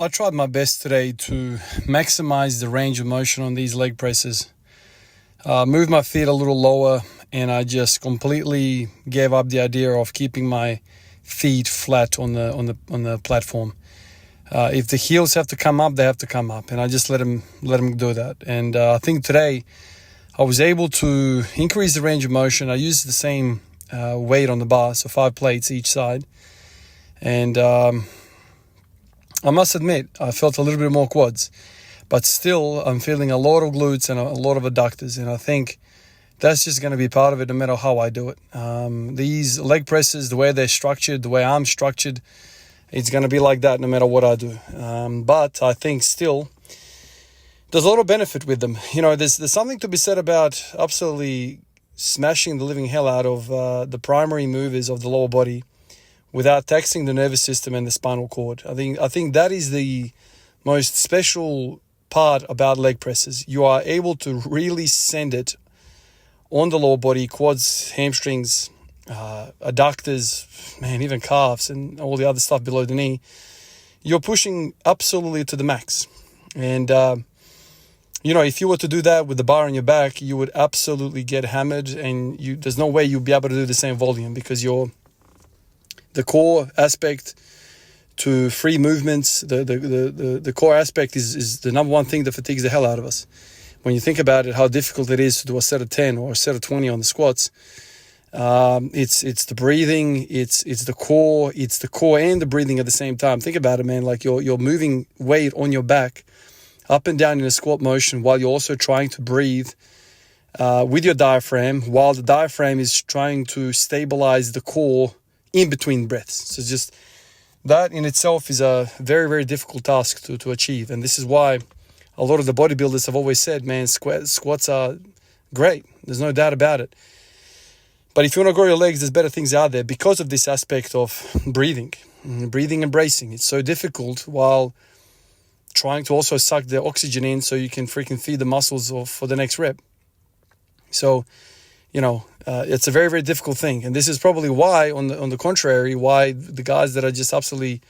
I tried my best today to maximize the range of motion on these leg presses. Move my feet a little lower, and I just completely gave up the idea of keeping my feet flat on the platform. If the heels have to come up, they have to come up, and I just let them do that. And I think today I was able to increase the range of motion. I used the same weight on the bar, so 5 plates each side, and I must admit, I felt a little bit more quads, but still I'm feeling a lot of glutes and a lot of adductors, and I think that's just going to be part of it no matter how I do it. These leg presses, the way they're structured, the way I'm structured, it's going to be like that no matter what I do. But I think still there's a lot of benefit with them. You know, there's something to be said about absolutely smashing the living hell out of the primary movers of the lower body without taxing the nervous system and the spinal cord. I think that is the most special part about leg presses. You are able to really send it on the lower body, quads, hamstrings, adductors, even calves and all the other stuff below the knee. You're pushing absolutely to the max. And, if you were to do that with the bar on your back, you would absolutely get hammered, and there's no way you'd be able to do the same volume because the core aspect to free movements, the core aspect is the number one thing that fatigues the hell out of us. When you think about it, how difficult it is to do a set of 10 or a set of 20 on the squats, it's the breathing, it's the core and the breathing at the same time. Think about it, man. Like you're moving weight on your back up and down in a squat motion while you're also trying to breathe with your diaphragm, while the diaphragm is trying to stabilize the core in between breaths. So just that in itself is a very, very difficult task to achieve. And this is why a lot of the bodybuilders have always said, man, squats are great. There's no doubt about it. But if you want to grow your legs, there's better things out there because of this aspect of breathing and bracing. It's so difficult while trying to also suck the oxygen in so you can freaking feed the muscles for the next rep. So, it's a very, very difficult thing. And this is probably why, on the contrary, why the guys that are just absolutely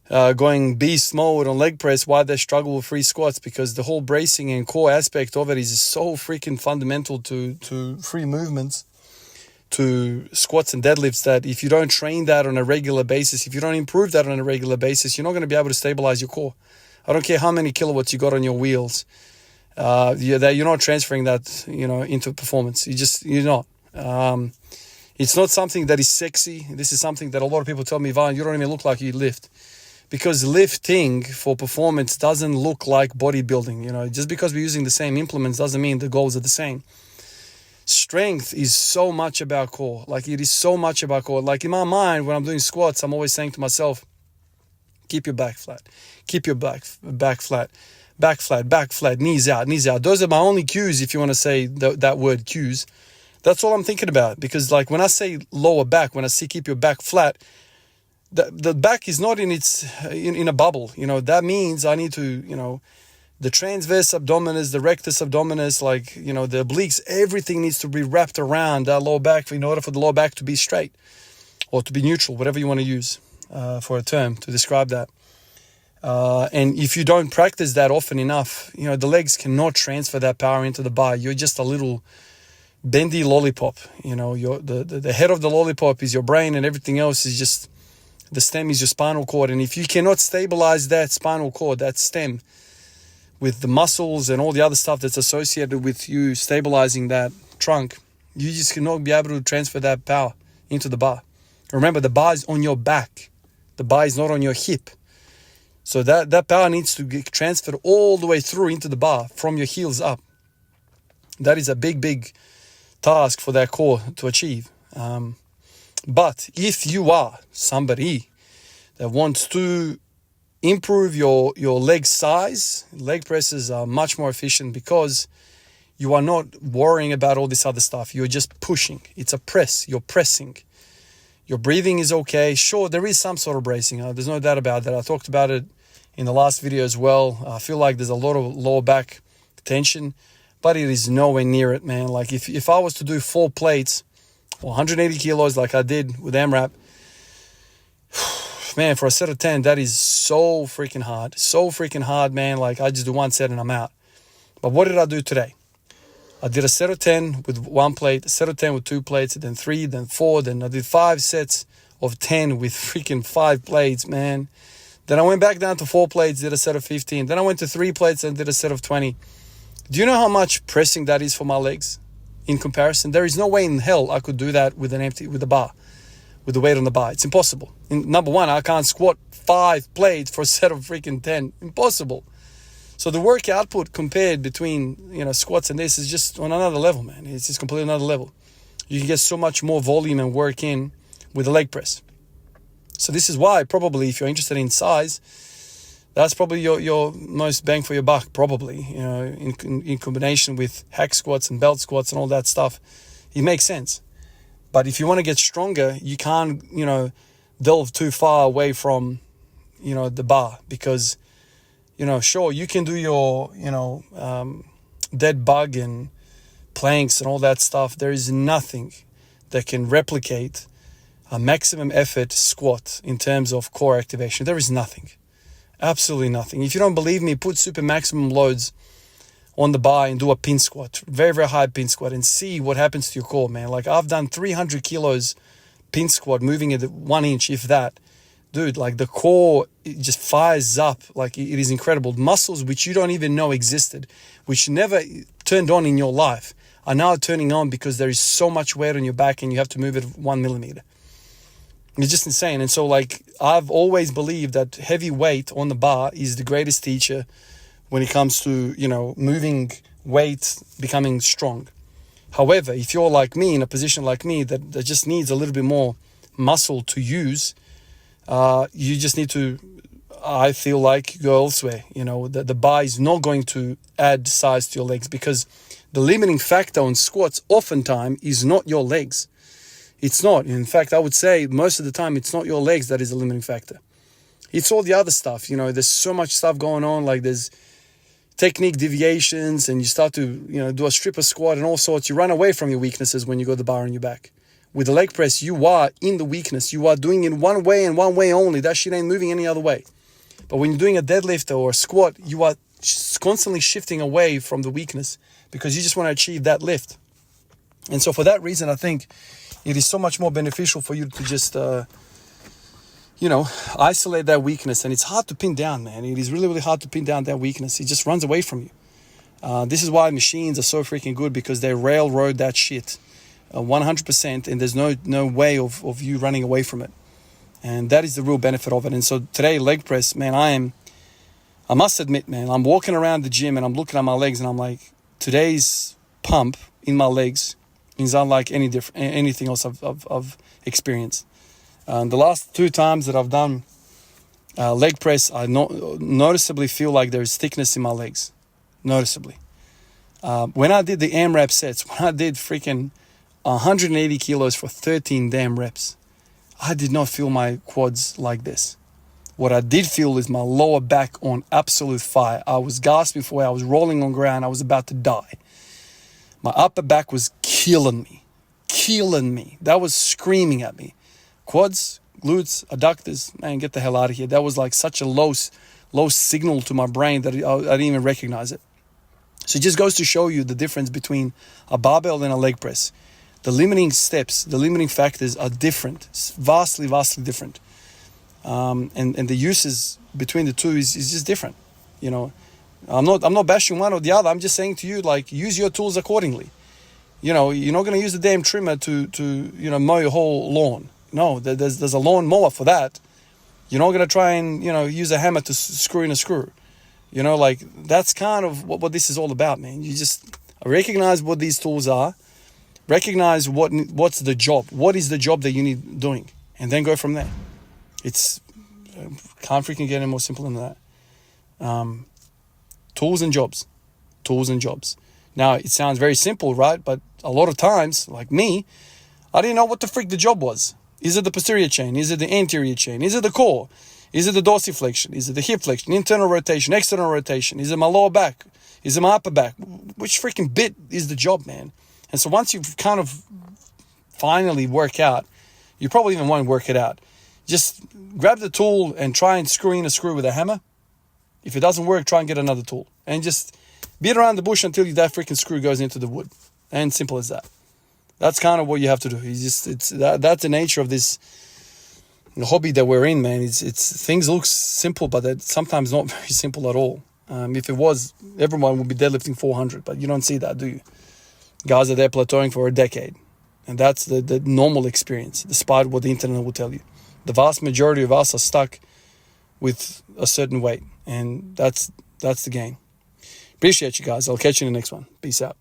going beast mode on leg press, why they struggle with free squats, because the whole bracing and core aspect of it is so freaking fundamental to free movements, to squats and deadlifts, that if you don't train that on a regular basis, if you don't improve that on a regular basis, you're not going to be able to stabilize your core. I don't care how many kilowatts you got on your wheels. You're not transferring that, into performance. You're not. It's not something that is sexy. This is something that a lot of people tell me, Vaughn, you don't even look like you lift. Because lifting for performance doesn't look like bodybuilding. Just because we're using the same implements doesn't mean the goals are the same. Strength is so much about core. Like, it is so much about core. Like, in my mind, when I'm doing squats, I'm always saying to myself, keep your back flat. Keep your back flat. Back flat, knees out. Those are my only cues, if you want to say that word, cues. That's all I'm thinking about. Because, like, when I say lower back, when I say keep your back flat, the back is not in a bubble. That means I need to, the transverse abdominis, the rectus abdominis, the obliques, everything needs to be wrapped around that lower back in order for the lower back to be straight or to be neutral, whatever you want to use for a term to describe that. And if you don't practice that often enough, the legs cannot transfer that power into the bar. You're just a little bendy lollipop. The head of the lollipop is your brain, and everything else is just, the stem is your spinal cord. And if you cannot stabilize that spinal cord, that stem, with the muscles and all the other stuff that's associated with you stabilizing that trunk, you just cannot be able to transfer that power into the bar. Remember, the bar is on your back. The bar is not on your hip. So that power needs to get transferred all the way through into the bar from your heels up. That is a big, big task for that core to achieve. But if you are somebody that wants to improve your leg size, leg presses are much more efficient because you are not worrying about all this other stuff. You're just pushing. It's a press. You're pressing. Your breathing is okay. Sure, there is some sort of bracing. There's no doubt about that. I talked about it in the last video as well. I feel like there's a lot of lower back tension, but it is nowhere near it, man. Like if I was to do 4 plates or 180 kilos like I did with AMRAP, man, for a set of 10, that is so freaking hard. So freaking hard, man. Like, I just do one set and I'm out. But what did I do today? I did a set of 10 with one plate, a set of 10 with two plates, then 3, then 4, then I did 5 sets of 10 with freaking 5 plates, man. Then I went back down to 4 plates, did a set of 15. Then I went to 3 plates and did a set of 20. Do you know how much pressing that is for my legs in comparison? There is no way in hell I could do that with a bar, with the weight on the bar. It's impossible. Number one, I can't squat 5 plates for a set of freaking 10. Impossible. So the work output compared between, squats and this is just on another level, man. It's just completely another level. You can get so much more volume and work in with the leg press. So this is why probably if you're interested in size, that's probably your most bang for your buck, probably, in combination with hack squats and belt squats and all that stuff. It makes sense. But if you want to get stronger, you can't, delve too far away from, the bar because, sure, you can do your, dead bug and planks and all that stuff. There is nothing that can replicate a maximum effort squat in terms of core activation. There is nothing. Absolutely nothing. If you don't believe me, put super maximum loads on the bar and do a pin squat, very, very high pin squat, and see what happens to your core, man. Like, I've done 300 kilos pin squat, moving it 1 inch, if that. Dude, like, the core, it just fires up. Like, it is incredible. Muscles which you don't even know existed, which never turned on in your life, are now turning on because there is so much weight on your back and you have to move it 1 millimeter. It's just insane. And so, like, I've always believed that heavy weight on the bar is the greatest teacher when it comes to, moving weight, becoming strong. However, if you're like me, in a position like me that just needs a little bit more muscle to use, you just need to, I feel like, go elsewhere. The bar is not going to add size to your legs because the limiting factor on squats oftentimes is not your legs. It's not. In fact, I would say most of the time it's not your legs that is the limiting factor. It's all the other stuff. There's so much stuff going on. Like, there's technique deviations and you start to, do a stripper squat and all sorts. You run away from your weaknesses when you got the bar on your back. With the leg press, you are in the weakness. You are doing it one way and one way only. That shit ain't moving any other way. But when you're doing a deadlift or a squat, you are constantly shifting away from the weakness because you just want to achieve that lift. And so for that reason, I think it is so much more beneficial for you to just, isolate that weakness. And it's hard to pin down, man. It is really, really hard to pin down that weakness. It just runs away from you. This is why machines are so freaking good, because they railroad that shit 100%. And there's no way of you running away from it. And that is the real benefit of it. And so today, leg press, man, I must admit, man, I'm walking around the gym and I'm looking at my legs and I'm like, today's pump in my legs is unlike anything else I've experienced. The last 2 times that I've done leg press, I noticeably feel like there is thickness in my legs. Noticeably. When I did the AMRAP sets, when I did freaking 180 kilos for 13 damn reps, I did not feel my quads like this. What I did feel is my lower back on absolute fire. I was gasping for air. I was rolling on ground. I was about to die. My upper back was killing me. That was screaming at me. Quads, glutes, adductors, man, get the hell out of here. That was like such a low signal to my brain that I didn't even recognize it. So it just goes to show you the difference between a barbell and a leg press. The limiting steps, the limiting factors are different. It's vastly different. And the uses between the two is just different. I'm not bashing one or the other. I'm just saying to you, like, use your tools accordingly. You're not going to use the damn trimmer to mow your whole lawn. No, there's a lawn mower for that. You're not going to try and, use a hammer to screw in a screw. Like, that's kind of what this is all about, man. You just recognize what these tools are. Recognize what's the job. What is the job that you need doing? And then go from there. Can't freaking get any more simple than that. Tools and jobs. Now, it sounds very simple, right? But a lot of times, like me, I didn't know what the freak the job was. Is it the posterior chain? Is it the anterior chain? Is it the core? Is it the dorsiflexion? Is it the hip flexion? Internal rotation, external rotation? Is it my lower back? Is it my upper back? Which freaking bit is the job, man? And so once you've kind of finally work out, you probably even won't work it out. Just grab the tool and try and screw in a screw with a hammer. If it doesn't work, try and get another tool. And just beat around the bush until that freaking screw goes into the wood. And simple as that. That's kind of what you have to do. That's the nature of this hobby that we're in, man. It's things look simple, but they're sometimes not very simple at all. If it was, everyone would be deadlifting 400, but you don't see that, do you? Guys are there plateauing for a decade. And that's the normal experience, despite what the internet will tell you. The vast majority of us are stuck with a certain weight, and that's the game. Appreciate you guys. I'll catch you in the next one. Peace out.